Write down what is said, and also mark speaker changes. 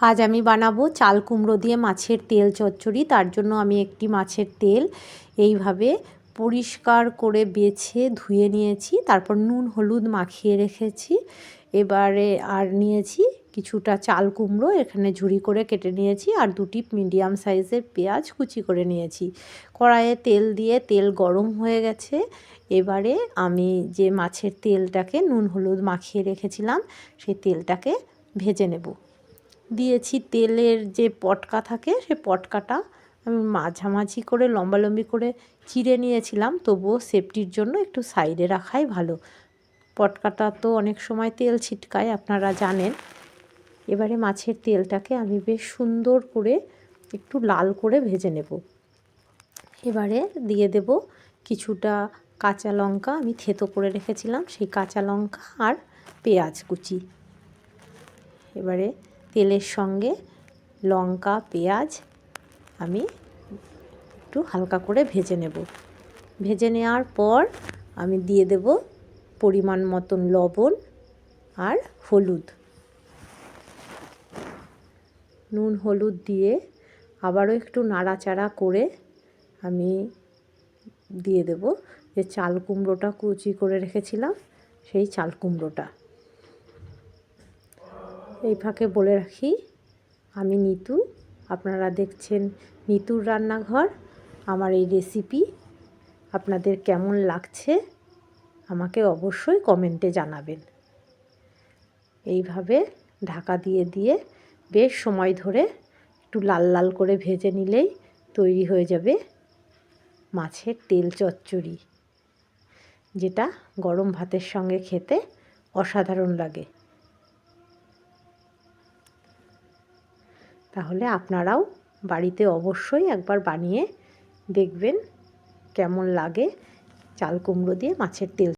Speaker 1: আজ আমি বানাবো চাল কুমড়ো দিয়ে মাছের তেল চচ্চড়ি। তার জন্য আমি একটি মাছের তেল এইভাবে পরিষ্কার করে বেছে ধুয়ে নিয়েছি, তারপর নুন হলুদ মাখিয়ে রেখেছি। এবারে আর নিয়েছি কিছুটা চাল কুমড়ো, এখানে ঝুরি করে কেটে নিয়েছি, আর দুটি মিডিয়াম সাইজের পেঁয়াজ কুচি করে নিয়েছি। কড়াইয়ে তেল দিয়ে তেল গরম হয়ে গেছে। এবারে আমি যে মাছের তেলটাকে নুন হলুদ মাখিয়ে রেখেছিলাম সেই তেলটাকে ভেজে নেব। দিয়েছি তেলের যে পটকা থাকে সেই পটকাটা আমি মাঝামাঝি করে লম্বালম্বি করে চিড়ে নিয়েছিলাম, তবুও সেফটির জন্য একটু সাইডে রাখাই ভালো। পটকাটা তো অনেক সময় তেল ছিটকায়, আপনারা জানেন। এবারে মাছের তেলটাকে আমি বেশ সুন্দর করে একটু লাল করে ভেজে নেব। এবারে দিয়ে দেব কিছুটা কাঁচা লঙ্কা, আমি থেতো করে রেখেছিলাম সেই কাঁচা লঙ্কা আর পেঁয়াজ কুচি। এবারে তেলের সঙ্গে লঙ্কা পেঁয়াজ আমি একটু হালকা করে ভেজে নেব। ভেজে নেওয়ার পর আমি দিয়ে দেব পরিমাণ মতন লবণ আর হলুদ। নুন হলুদ দিয়ে আবারও একটু নাড়াচাড়া করে আমি দিয়ে দেব যে চাল কুমড়োটা কুচি করে রেখেছিলাম সেই চাল কুমড়োটা। এই ফাঁকে বলে রাখি, আমি নিতু, আপনারা দেখছেন নিতুর রান্নাঘর। আমার এই রেসিপি আপনাদের কেমন লাগছে আমাকে অবশ্যই কমেন্টে জানাবেন। এইভাবে ঢাকা দিয়ে দিয়ে বেশ সময় ধরে একটু লাল লাল করে ভেজে নিলেই তৈরি হয়ে যাবে মাছের তেল চচ্চড়ি, যেটা গরম ভাতের সঙ্গে খেতে অসাধারণ লাগে। তাহলে আপনারাও বাড়িতে অবশ্যই একবার বানিয়ে দেখবেন কেমন লাগে চাল কুমড়ো দিয়ে মাছের তেল।